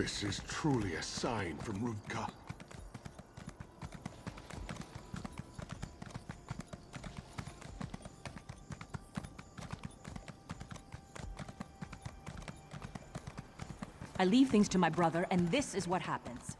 This is truly a sign from Rudka. I leave things to my brother, and this is what happens.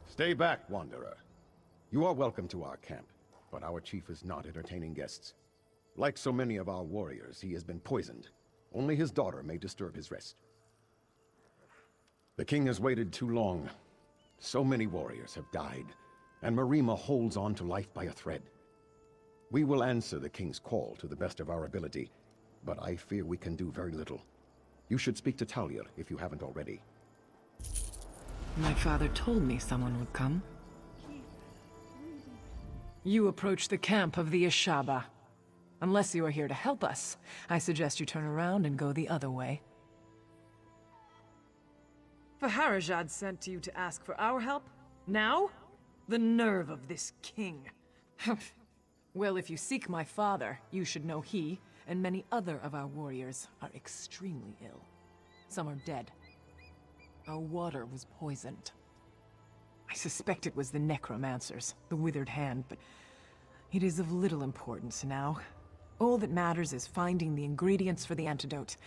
Stay back, Wanderer. You are welcome to our camp, but our chief is not entertaining guests. Like so many of our warriors, he has been poisoned. Only his daughter may disturb his rest. The king has waited too long. So many warriors have died, and Marima holds on to life by a thread. We will answer the king's call to the best of our ability, but I fear we can do very little. You should speak to Talia if you haven't already. My father told me someone would come. You approach the camp of the Ashaba. Unless you are here to help us, I suggest you turn around and go the other way. Faharajad sent you to ask for our help? Now? The nerve of this king. Well, if you seek my father, you should know he and many other of our warriors are extremely ill. Some are dead. Our water was poisoned. I suspect it was the necromancers, the withered hand, but it is of little importance now. All that matters is finding the ingredients for the antidote.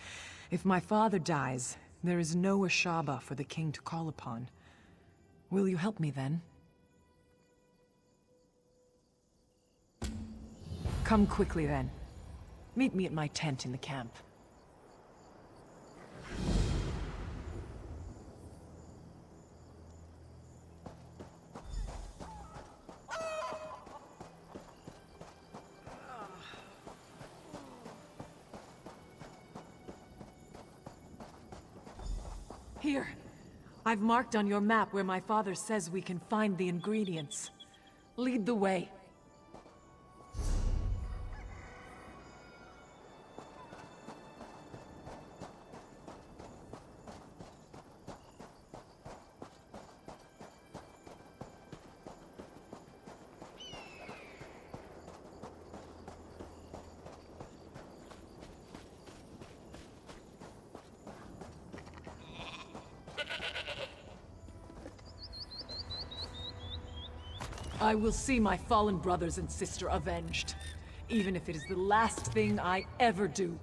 If my father dies, there is no Ashaba for the king to call upon. Will you help me then? Come quickly then. Meet me at my tent in the camp. Here. I've marked on your map where my father says we can find the ingredients. Lead the way. I will see my fallen brothers and sister avenged, even if it is the last thing I ever do.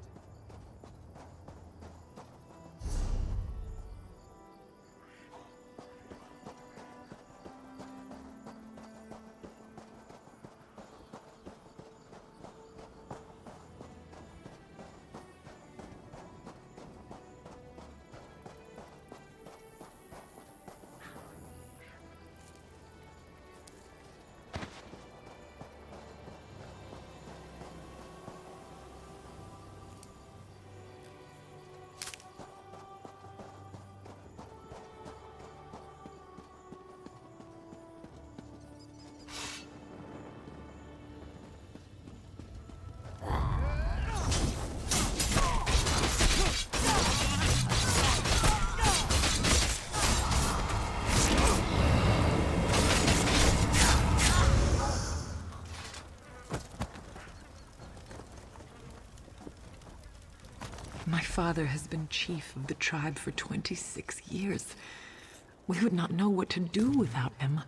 My father has been chief of the tribe for 26 years. We would not know what to do without him.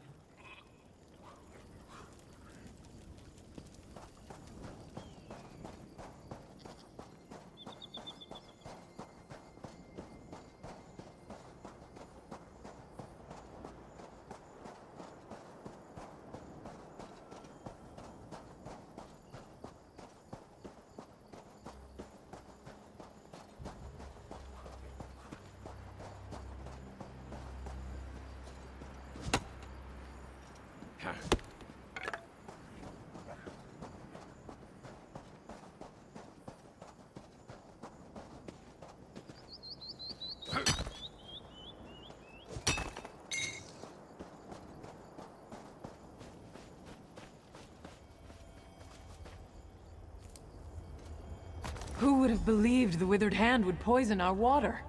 Who would have believed the Withered Hand would poison our water?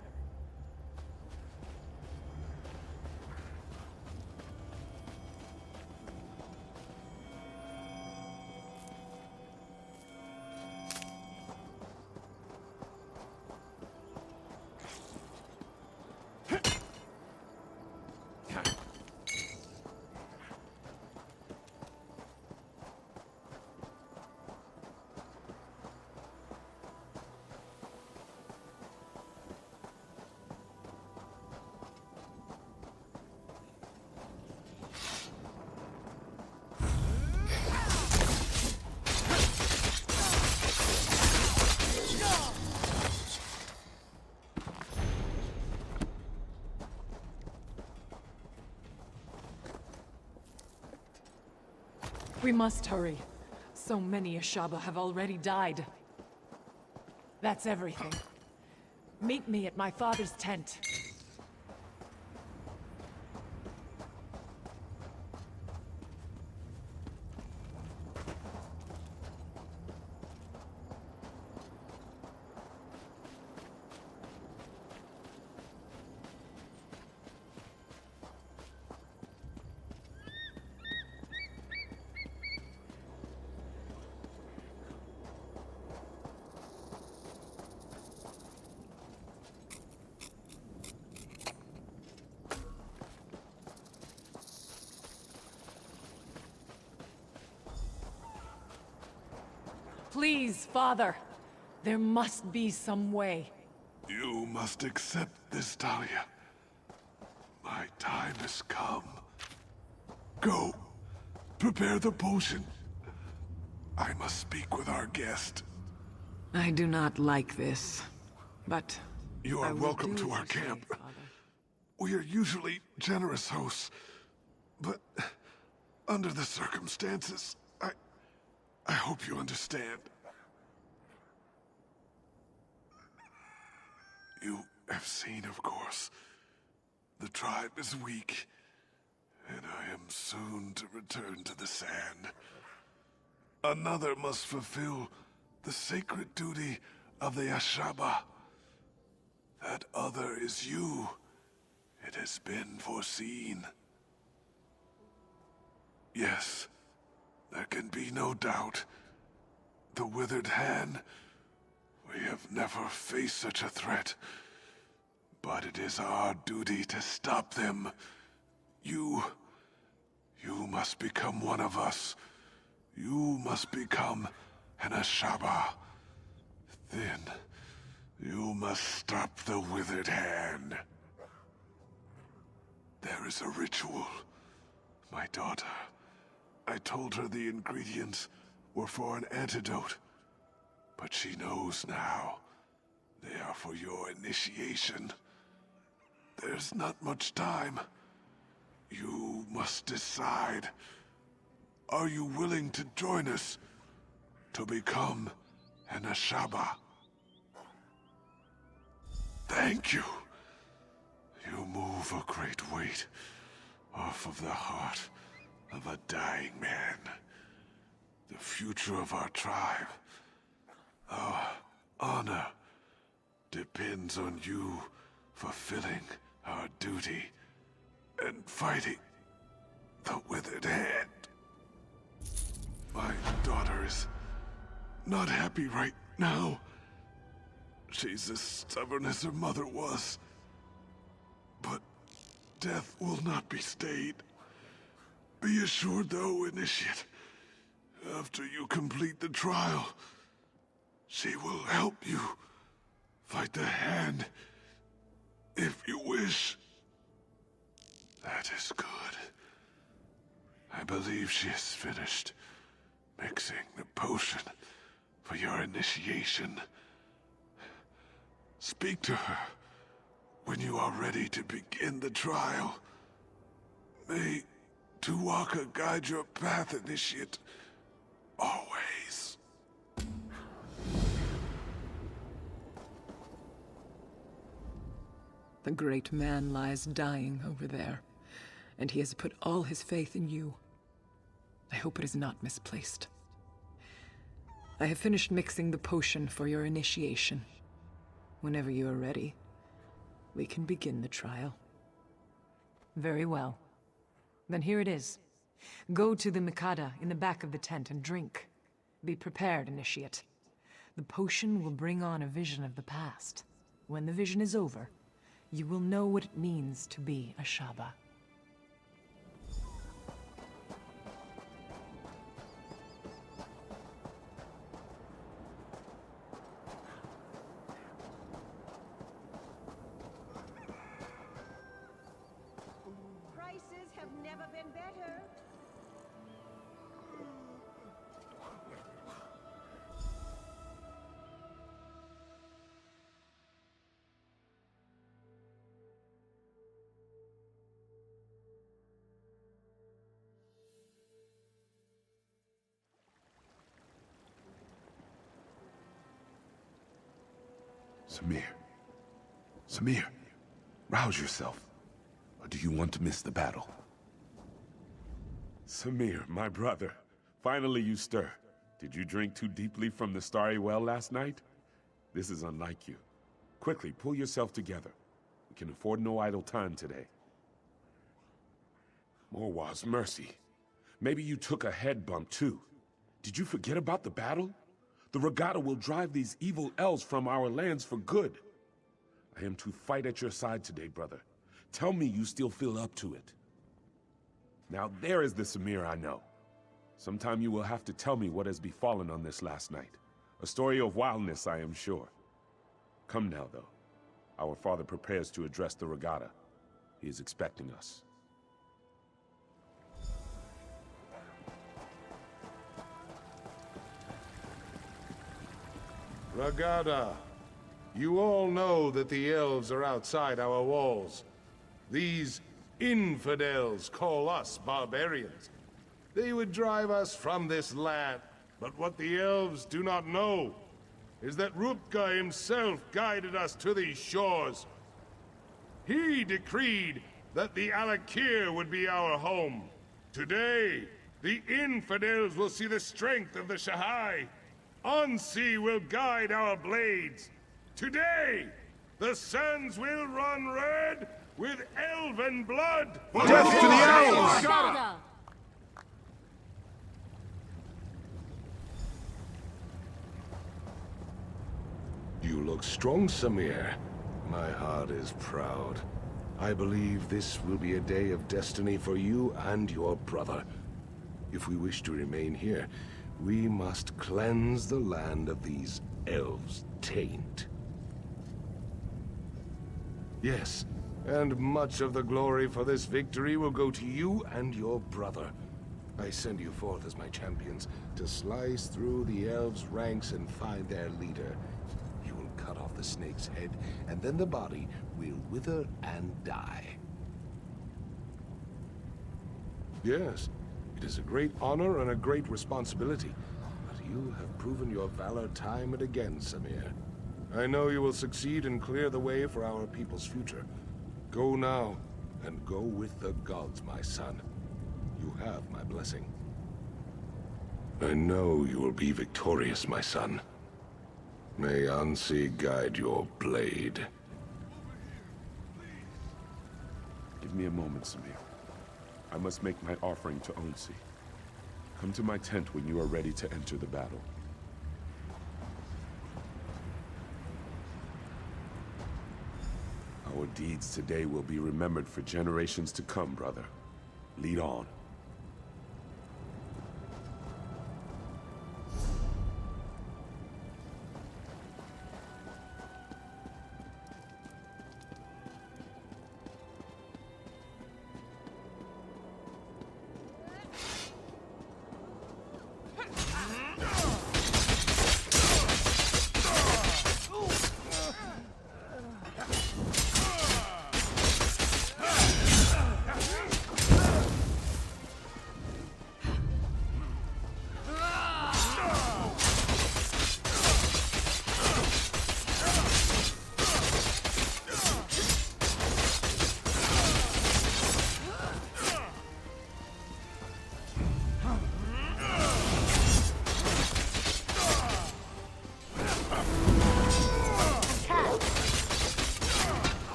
We must hurry. So many Ashaba have already died. That's everything. Meet me at my father's tent. Please, Father. There must be some way. You must accept this, Talia. My time has come. Go. Prepare the potion. I must speak with our guest. I do not like this, but You I are will welcome do to as our you say, camp. Father. We are usually generous hosts, but under the circumstances, I hope you understand. You have seen, of course, the tribe is weak, and I am soon to return to the sand. Another must fulfill the sacred duty of the Ashaba. That other is you. It has been foreseen. Yes, there can be no doubt. The Withered Hand, we have never faced such a threat. But it is our duty to stop them. You must become one of us. You must become an Ashaba. Then, you must stop the Withered Hand. There is a ritual. My daughter, I told her the ingredients were for an antidote. But she knows now. They are for your initiation. There's not much time. You must decide. Are you willing to join us to become an Ashaba? Thank you. You move a great weight off of the heart of a dying man. The future of our tribe, our honor, depends on you fulfilling our duty and fighting the Withered Hand. My daughter is not happy right now. She's as stubborn as her mother was. But death will not be stayed. Be assured, though, Initiate, after you complete the trial, she will help you fight the Hand, if you wish. That is good. I believe she is finished mixing the potion for your initiation. Speak to her when you are ready to begin the trial. May Tuwaka guide your path, Initiate. Always. The great man lies dying over there, and he has put all his faith in you. I hope it is not misplaced. I have finished mixing the potion for your initiation. Whenever you are ready, we can begin the trial. Very well. Then here it is. Go to the Mikada in the back of the tent and drink. Be prepared, Initiate. The potion will bring on a vision of the past. When the vision is over, you will know what it means to be a Shaba. Prices have never been better. Samir, rouse yourself. Or do you want to miss the battle? Samir, my brother. Finally you stir. Did you drink too deeply from the starry well last night? This is unlike you. Quickly, pull yourself together. We can afford no idle time today. Morwaz, mercy. Maybe you took a head bump too. Did you forget about the battle? The Regatta will drive these evil elves from our lands for good. I am to fight at your side today, brother. Tell me you still feel up to it. Now there is the Samir I know. Sometime you will have to tell me what has befallen on this last night. A story of wildness, I am sure. Come now, though. Our father prepares to address the Regatta. He is expecting us. Regatta, you all know that the elves are outside our walls. These infidels call us barbarians. They would drive us from this land, but what the elves do not know is that Rupka himself guided us to these shores. He decreed that the Alakir would be our home. Today, the infidels will see the strength of the Shahai. Ansi will guide our blades. Today, the sands will run red with elven blood! Death to the elves! You look strong, Samir. My heart is proud. I believe this will be a day of destiny for you and your brother. If we wish to remain here, we must cleanse the land of these elves' taint. Yes, and much of the glory for this victory will go to you and your brother. I send you forth as my champions to slice through the elves' ranks and find their leader. You will cut off the snake's head, and then the body will wither and die. Yes, it is a great honor and a great responsibility, but you have proven your valor time and again, Samir. I know you will succeed and clear the way for our people's future. Go now, and go with the gods, my son. You have my blessing. I know you will be victorious, my son. May Ansi guide your blade. Give me a moment, Samir. I must make my offering to Ansi. Come to my tent when you are ready to enter the battle. Your deeds today will be remembered for generations to come, brother. Lead on.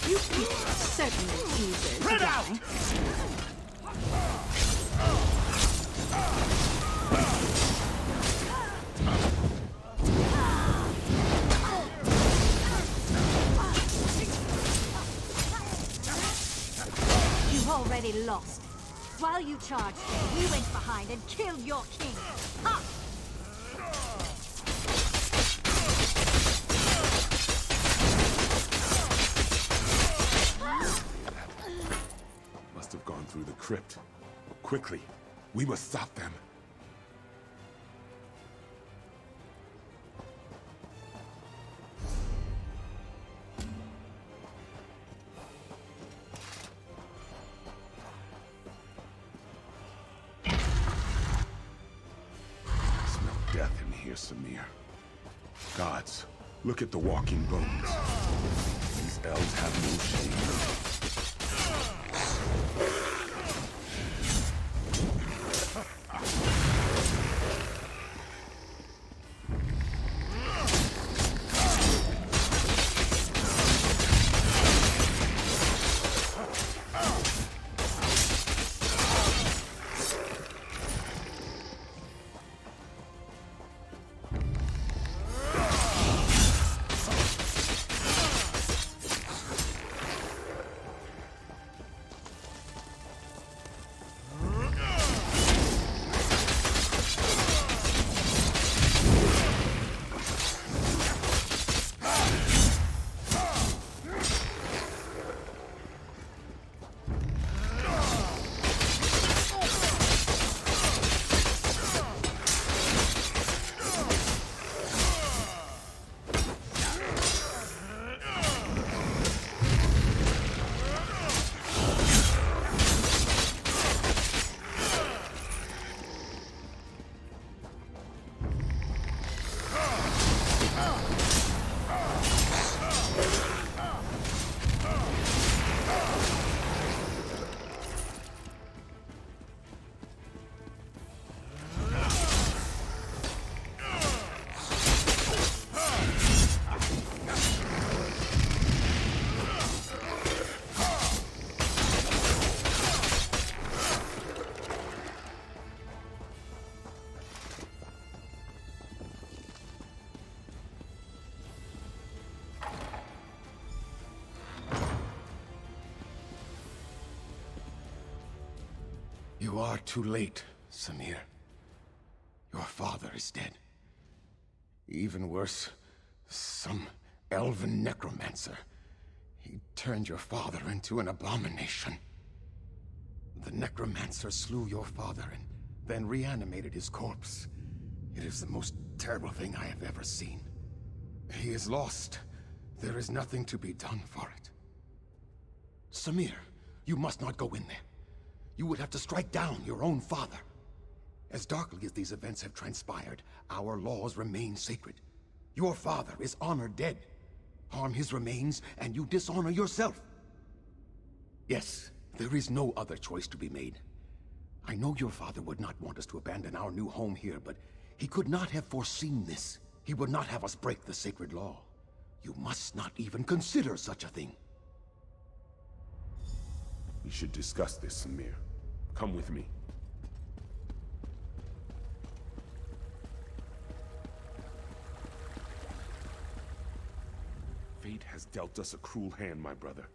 You people are certainly eager to die. You've already lost. While you charged, we went behind and killed your king. Ha! Must have gone through the crypt. Quickly, we must stop them. Samir. Gods, look at the walking bones. These elves have no shame. You are too late, Samir. Your father is dead. Even worse, some elven necromancer. He turned your father into an abomination. The necromancer slew your father and then reanimated his corpse. It is the most terrible thing I have ever seen. He is lost. There is nothing to be done for it. Samir, you must not go in there. You would have to strike down your own father. As darkly as these events have transpired, our laws remain sacred. Your father is honored dead. Harm his remains, and you dishonor yourself. Yes, there is no other choice to be made. I know your father would not want us to abandon our new home here, but he could not have foreseen this. He would not have us break the sacred law. You must not even consider such a thing. We should discuss this, Samir. Come with me. Fate has dealt us a cruel hand, my brother.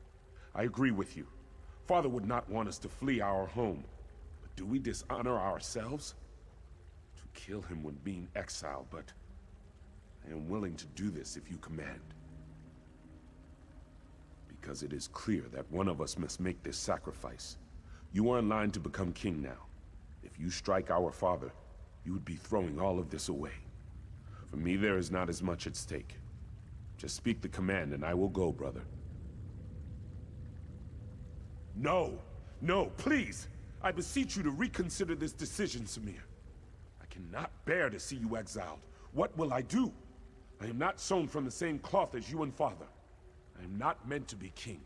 I agree with you. Father would not want us to flee our home. But do we dishonor ourselves? To kill him would mean exile, but I am willing to do this if you command. Because it is clear that one of us must make this sacrifice. You are in line to become king now. If you strike our father, you would be throwing all of this away. For me, there is not as much at stake. Just speak the command and I will go, brother. No! No, please! I beseech you to reconsider this decision, Samir. I cannot bear to see you exiled. What will I do? I am not sewn from the same cloth as you and father. I am not meant to be king.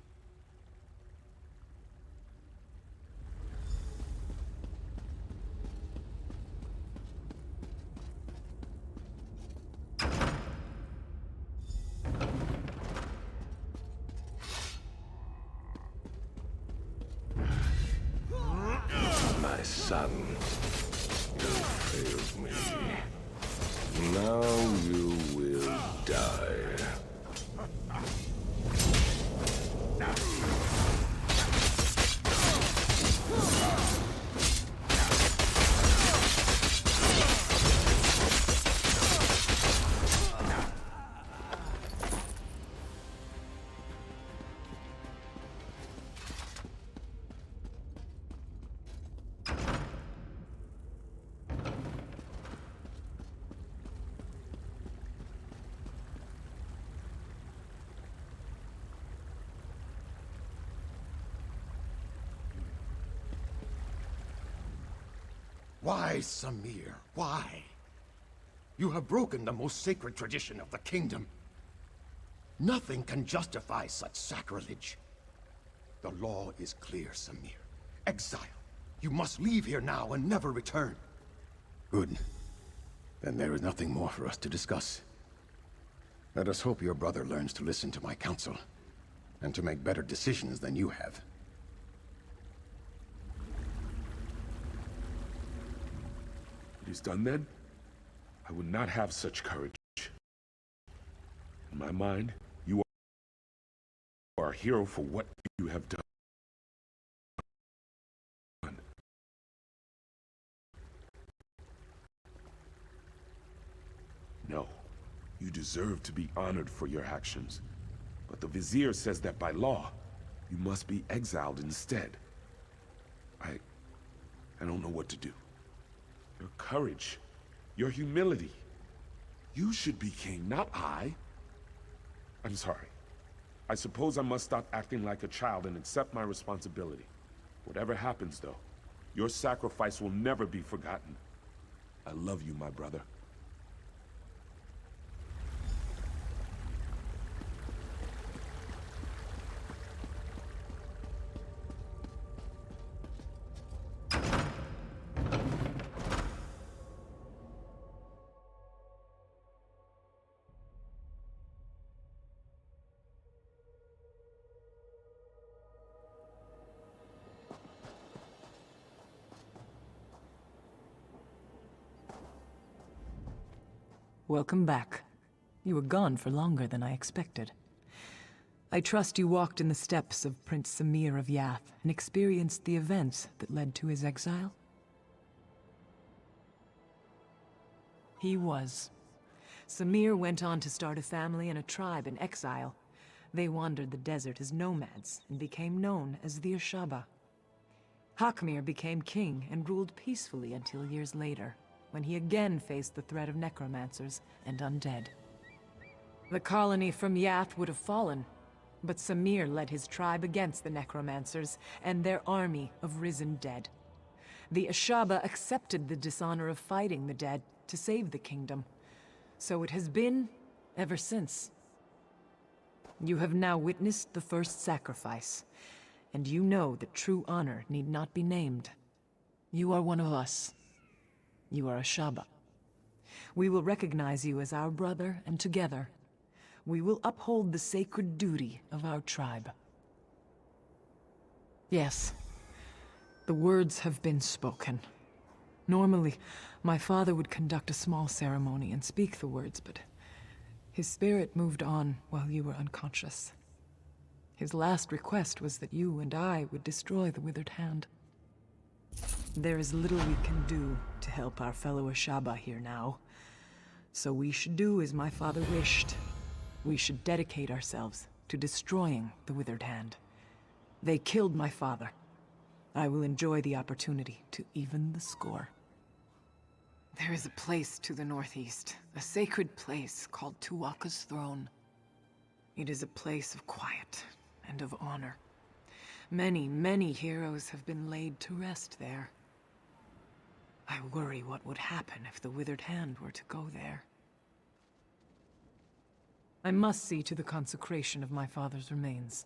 My son, you failed me. Now you will die. Why, Samir? Why? You have broken the most sacred tradition of the kingdom. Nothing can justify such sacrilege. The law is clear, Samir. Exile. You must leave here now and never return. Good. Then there is nothing more for us to discuss. Let us hope your brother learns to listen to my counsel, and to make better decisions than you have. It is done then? I would not have such courage. In my mind, you are a hero for what you have done. No, you deserve to be honored for your actions. But the Vizier says that by law, you must be exiled instead. I don't know what to do. Your courage, your humility. You should be king, not I. I'm sorry. I suppose I must stop acting like a child and accept my responsibility. Whatever happens, though, your sacrifice will never be forgotten. I love you, my brother. Welcome back. You were gone for longer than I expected. I trust you walked in the steps of Prince Samir of Yath and experienced the events that led to his exile? He was. Samir went on to start a family and a tribe in exile. They wandered the desert as nomads and became known as the Ashaba. Hakmir became king and ruled peacefully until years later, when he again faced the threat of necromancers and undead. The colony from Yath would have fallen, but Samir led his tribe against the necromancers and their army of risen dead. The Ashaba accepted the dishonor of fighting the dead to save the kingdom. So it has been ever since. You have now witnessed the first sacrifice, and you know that true honor need not be named. You are one of us. You are Ashaba. We will recognize you as our brother, and together, we will uphold the sacred duty of our tribe. Yes, the words have been spoken. Normally, my father would conduct a small ceremony and speak the words, but his spirit moved on while you were unconscious. His last request was that you and I would destroy the Withered Hand. There is little we can do to help our fellow Ashaba here now, so we should do as my father wished. We should dedicate ourselves to destroying the Withered Hand. They killed my father. I will enjoy the opportunity to even the score. There is a place to the northeast, a sacred place called Tuatha's Throne. It is a place of quiet and of honor. Many, many heroes have been laid to rest there. I worry what would happen if the Withered Hand were to go there. I must see to the consecration of my father's remains.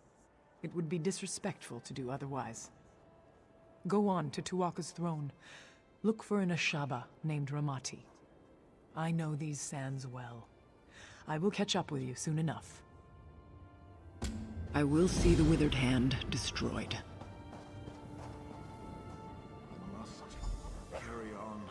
It would be disrespectful to do otherwise. Go on to Tuatha's Throne. Look for an Ashaba named Ramati. I know these sands well. I will catch up with you soon enough. I will see the Withered Hand destroyed. I must carry on.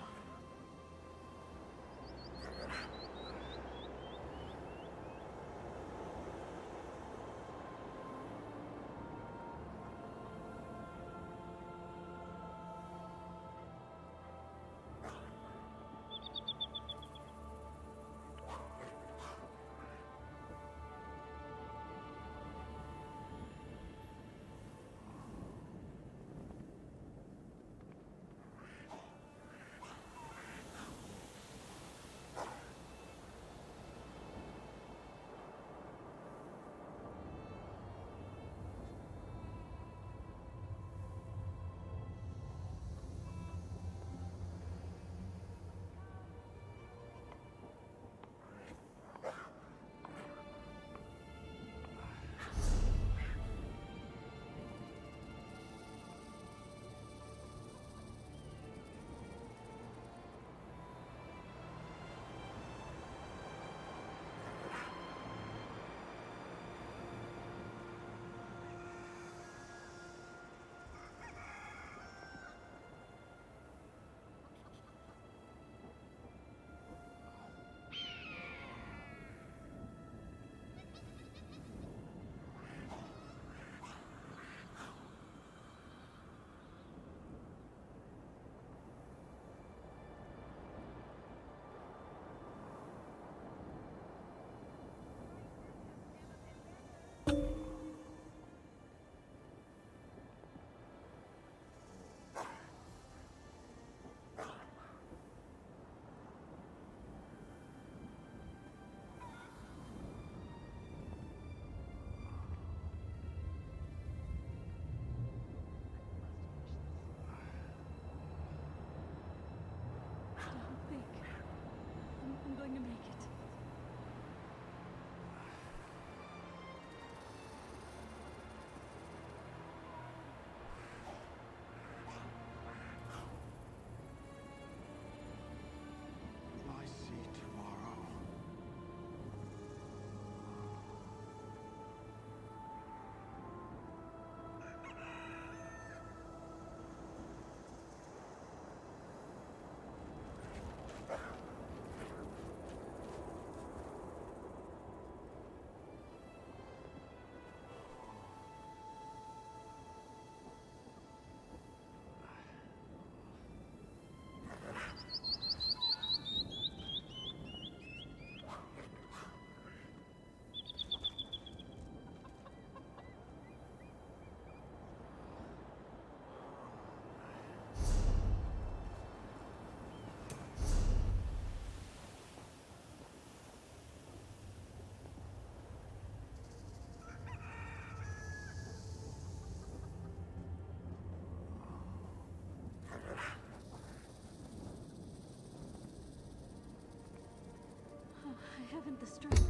haven't the strength.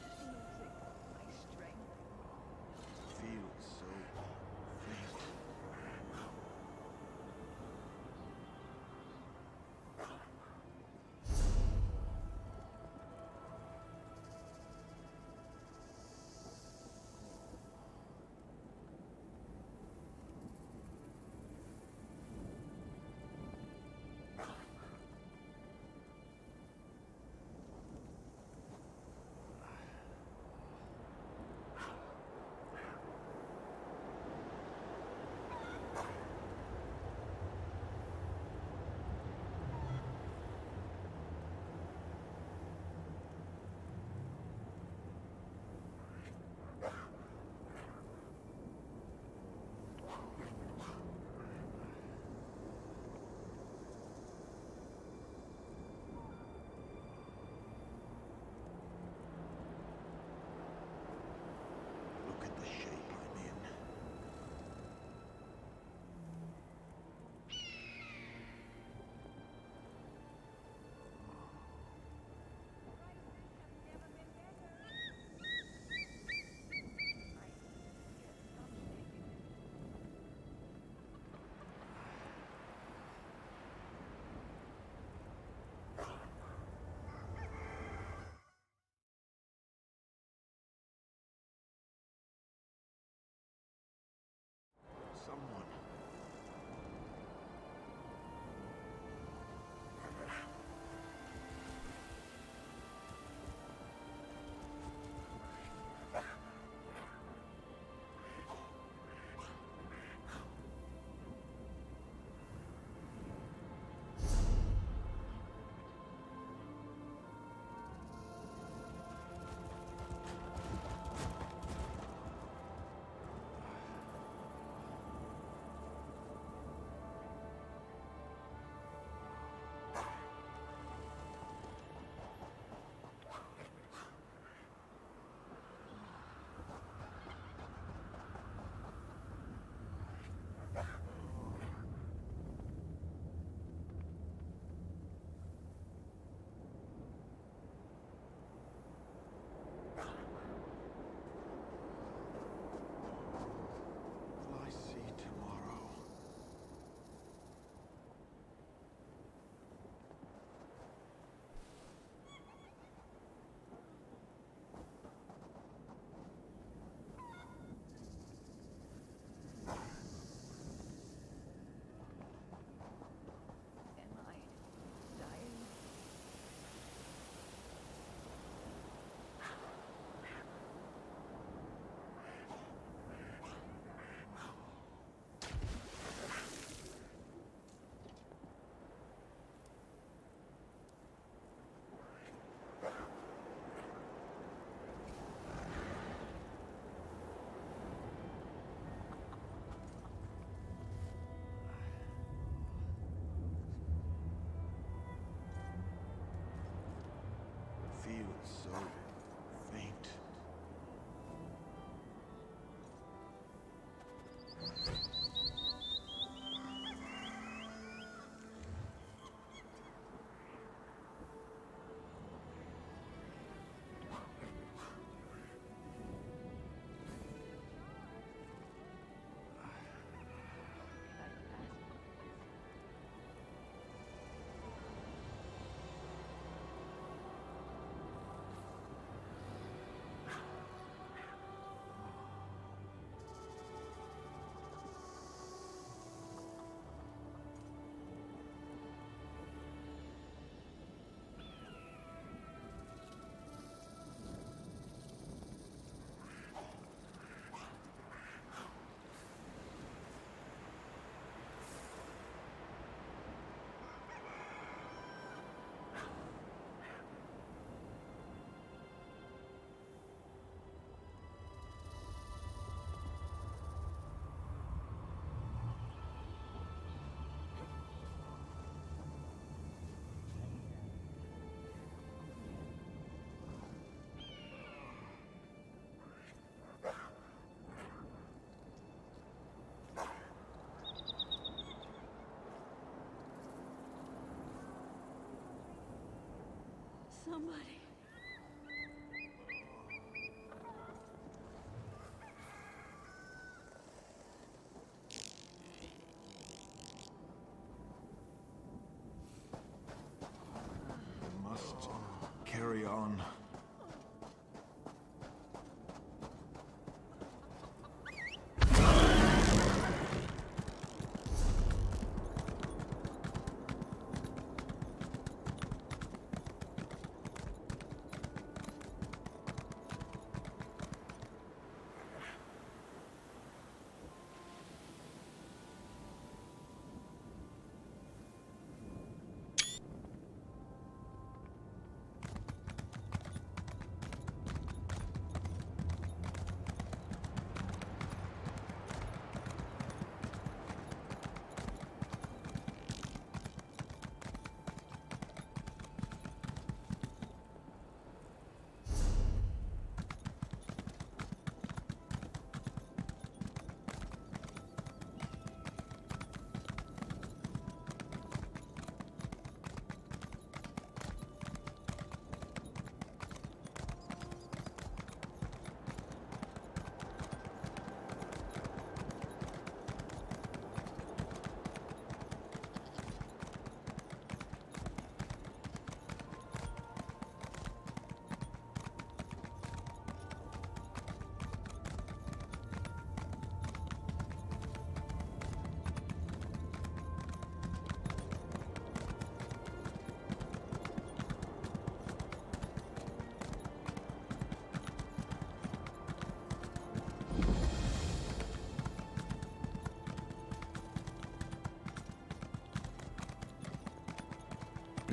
Losing my strength. Feels so faint. Look at the shape I'm in. Someone. Will I see tomorrow? Am I dying? Feels so faint. Somebody. carry on.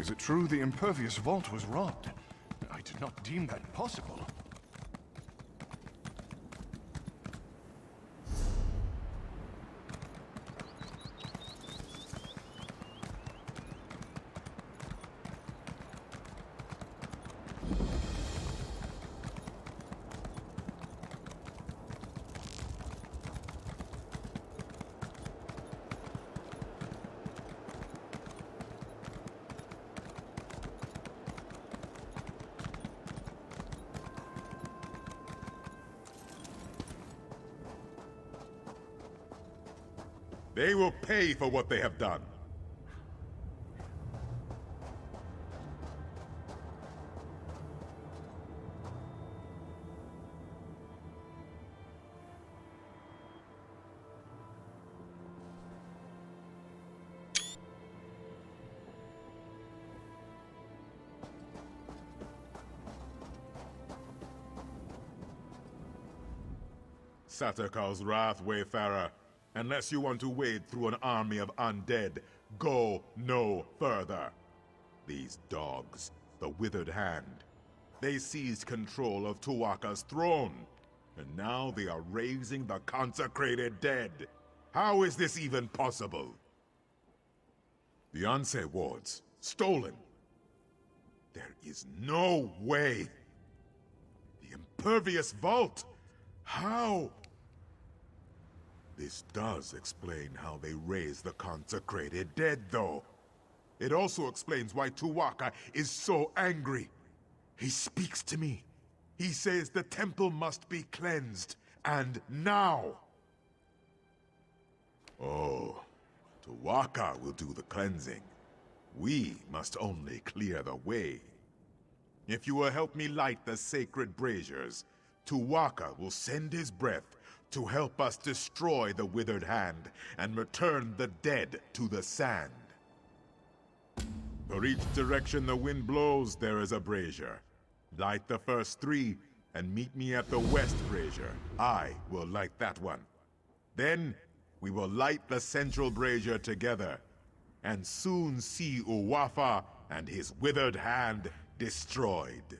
Is it true the Impervious Vault was robbed? I did not deem that possible. They will pay for what they have done. Satakar's wrath, Wayfarer. Unless you want to wade through an army of undead, go no further. These dogs, the Withered Hand, they seized control of Tuatha's throne, and now they are raising the consecrated dead. How is this even possible? The Anse wards, stolen. There is no way. The Impervious Vault, how? This does explain how they raise the consecrated dead, though. It also explains why Tuatha is so angry. He speaks to me. He says the temple must be cleansed, and now. Oh, Tuatha will do the cleansing. We must only clear the way. If you will help me light the sacred braziers, Tuatha will send his breath to help us destroy the Withered Hand and return the dead to the sand. For each direction the wind blows, there is a brazier. Light the first 3 and meet me at the west brazier. I will light that one. Then we will light the central brazier together and soon see Uwafa and his Withered Hand destroyed.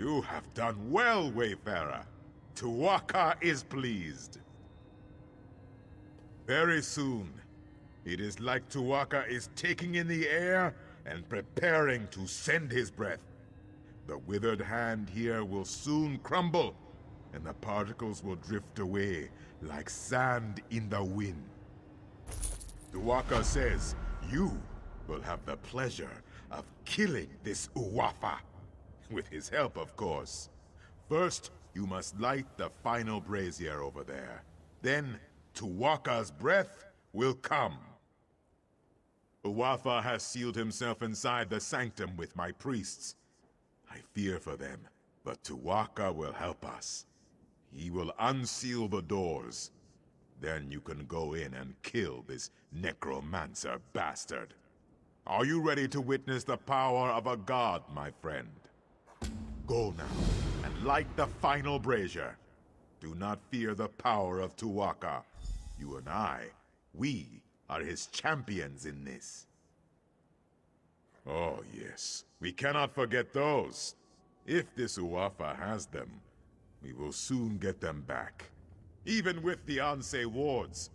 You have done well, Wayfarer. Tuwaka is pleased. Very soon, it is like Tuwaka is taking in the air and preparing to send his breath. The withered hand here will soon crumble, and the particles will drift away like sand in the wind. Tuwaka says you will have the pleasure of killing this Uwafa. With his help, of course. First, you must light the final brazier over there. Then, Tuwaka's breath will come. Uwafa has sealed himself inside the sanctum with my priests. I fear for them, but Tuwaka will help us. He will unseal the doors. Then you can go in and kill this necromancer bastard. Are you ready to witness the power of a god, my friend? Go now, and light the final brazier. Do not fear the power of Tuwaka. You and I, we are his champions in this. Oh yes, we cannot forget those. If this Uwafa has them, we will soon get them back. Even with the Anse wards,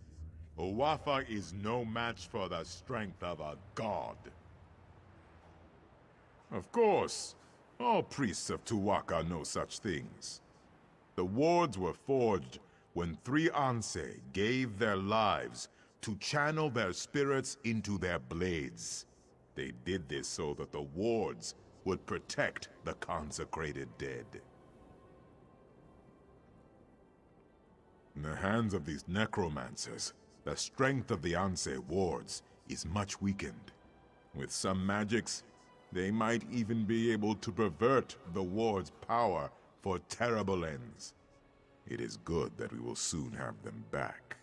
Uwafa is no match for the strength of a god. Of course, all priests of Tuwaka know such things. The wards were forged when 3 Anse gave their lives to channel their spirits into their blades. They did this so that the wards would protect the consecrated dead. In the hands of these necromancers, the strength of the Anse wards is much weakened. With some magics, they might even be able to pervert the ward's power for terrible ends. It is good that we will soon have them back.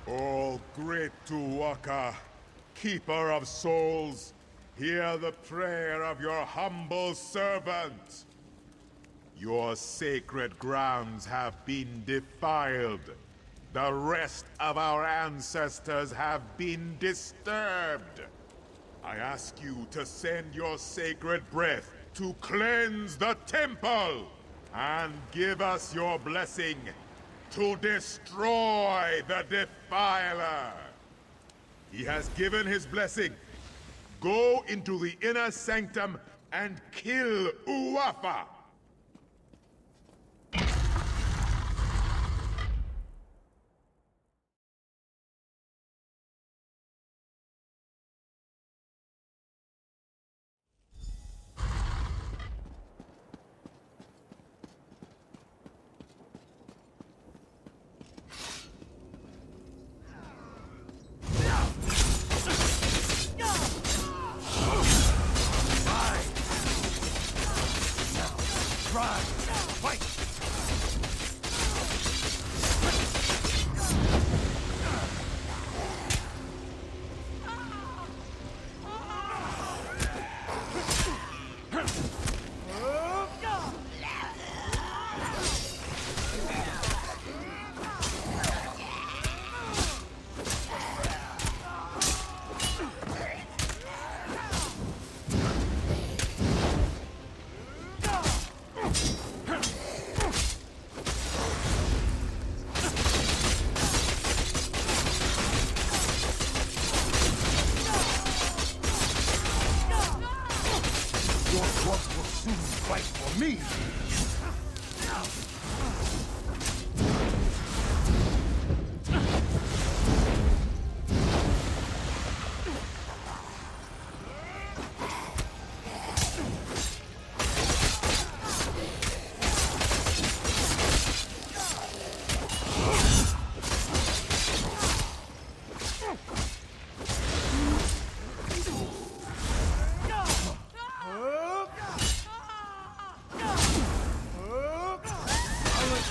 O great Tuwaka, keeper of souls, hear the prayer of your humble servant. Your sacred grounds have been defiled. The rest of our ancestors have been disturbed. I ask you to send your sacred breath to cleanse the temple and give us your blessing to destroy the Defiler. He has given his blessing. Go into the inner sanctum and kill Uwafa.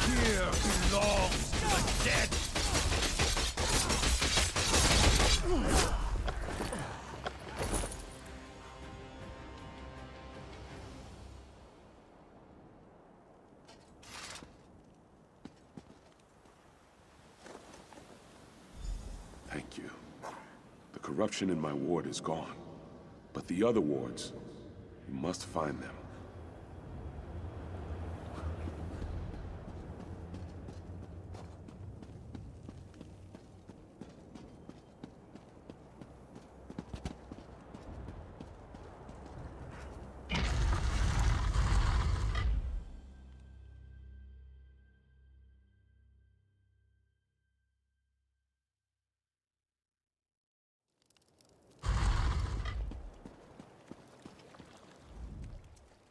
Here belongs to the dead! Thank you. The corruption in my ward is gone. But the other wards, you must find them.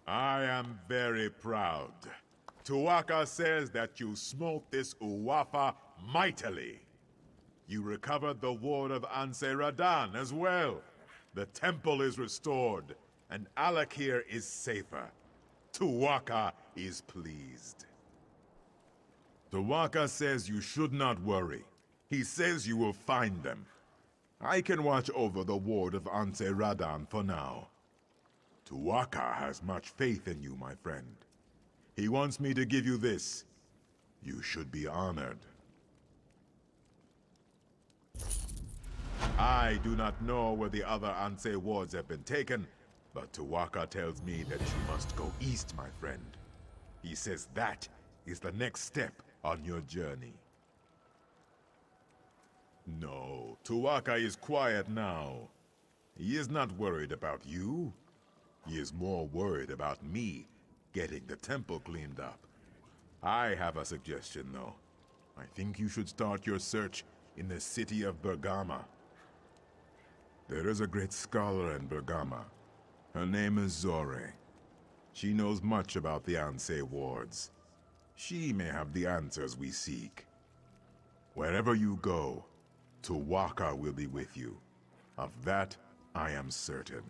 I am very proud. Tu'whacca says that you smote this Uwafa mightily. You recovered the ward of Anse Radan as well. The temple is restored, and Alakir is safer. Tu'whacca is pleased. Tu'whacca says you should not worry. He says you will find them. I can watch over the ward of Anse Radan for now. Tu'whacca has much faith in you, my friend. He wants me to give you this. You should be honored. I do not know where the other Anse wards have been taken, but Tu'whacca tells me that you must go east, my friend. He says that is the next step on your journey. No, Tu'whacca is quiet now. He is not worried about you. He is more worried about me getting the temple cleaned up. I have a suggestion, though. I think you should start your search in the city of Bergama. There is a great scholar in Bergama. Her name is Zore. She knows much about the Anse wards. She may have the answers we seek. Wherever you go, Tu'whacca will be with you. Of that, I am certain.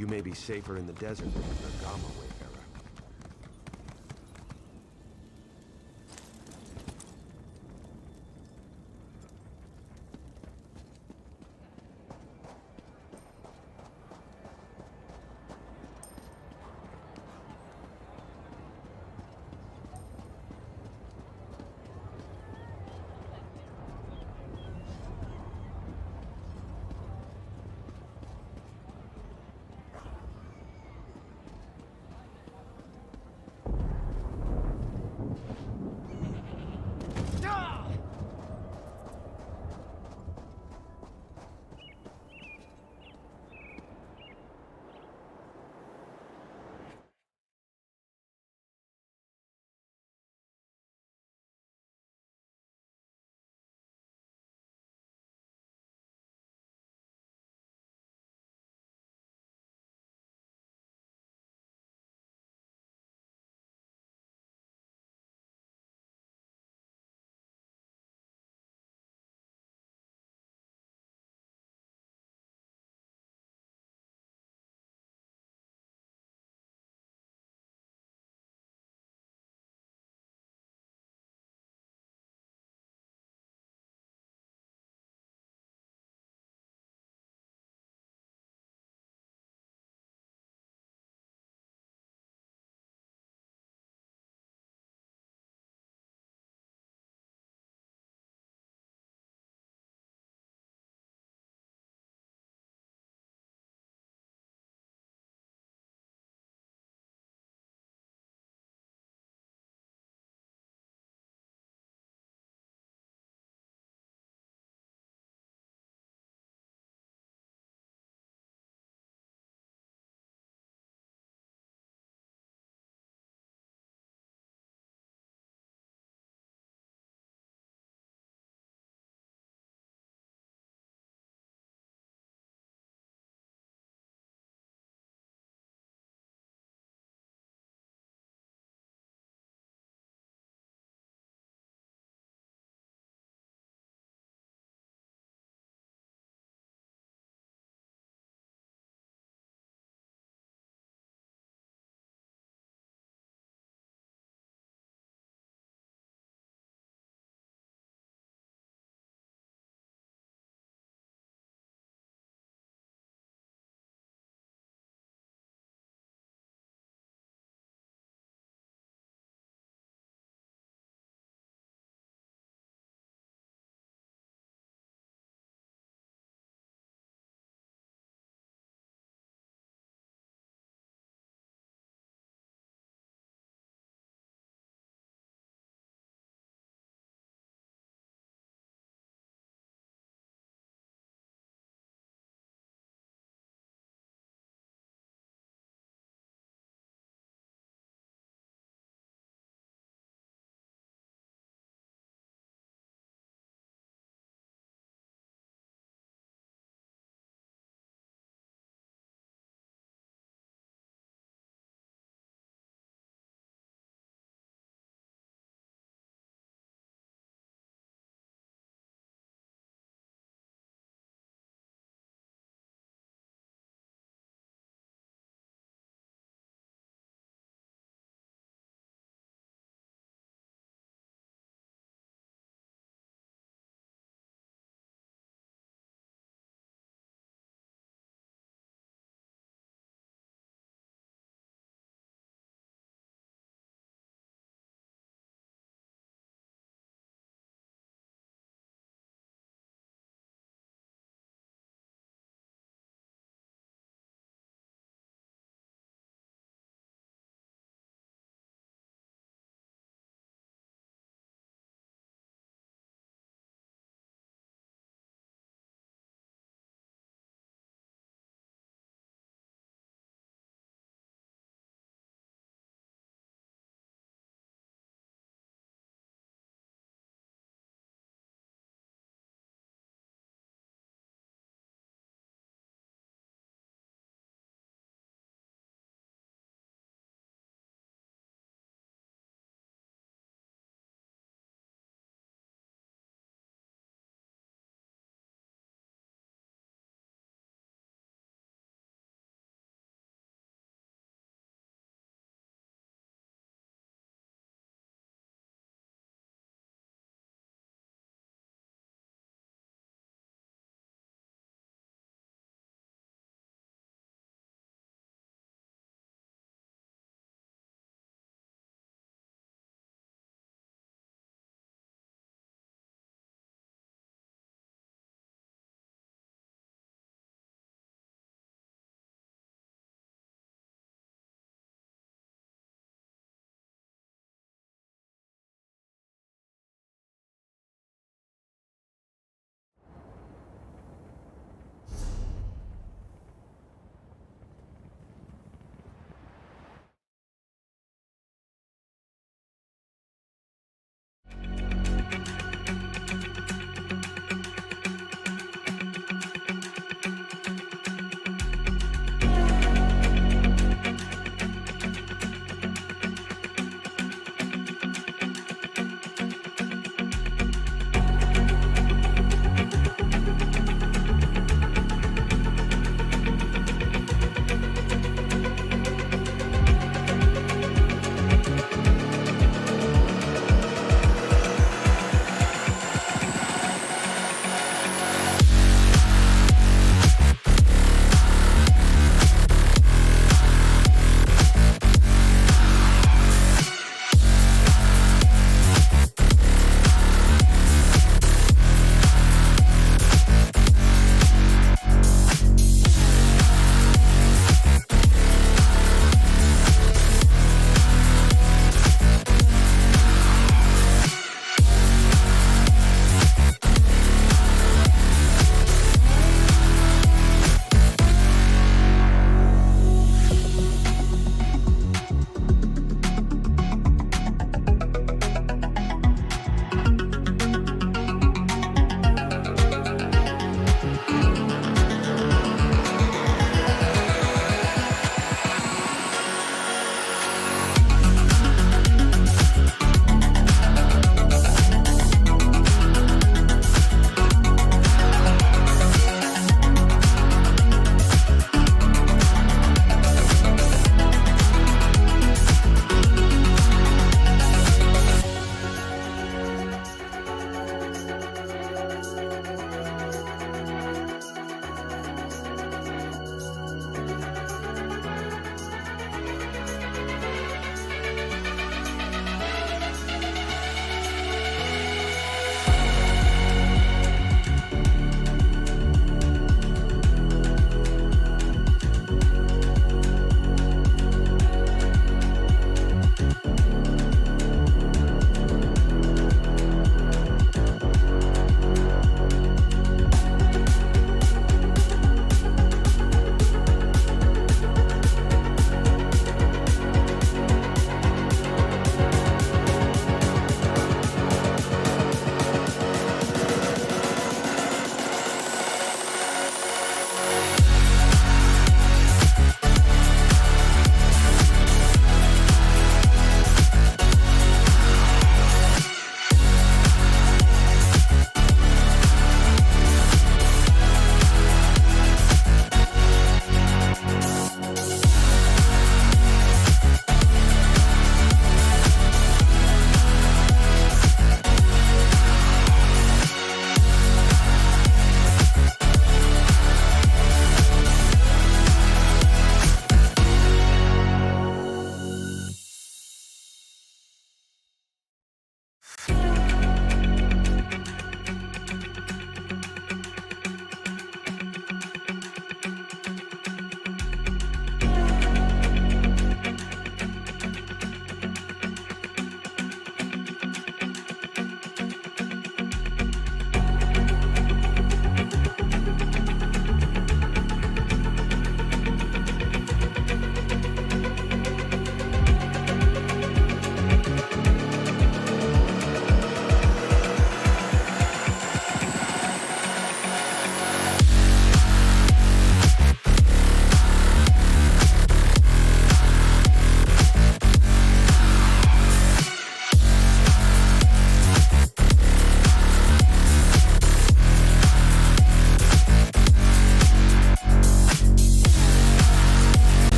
You may be safer in the desert than Bergamo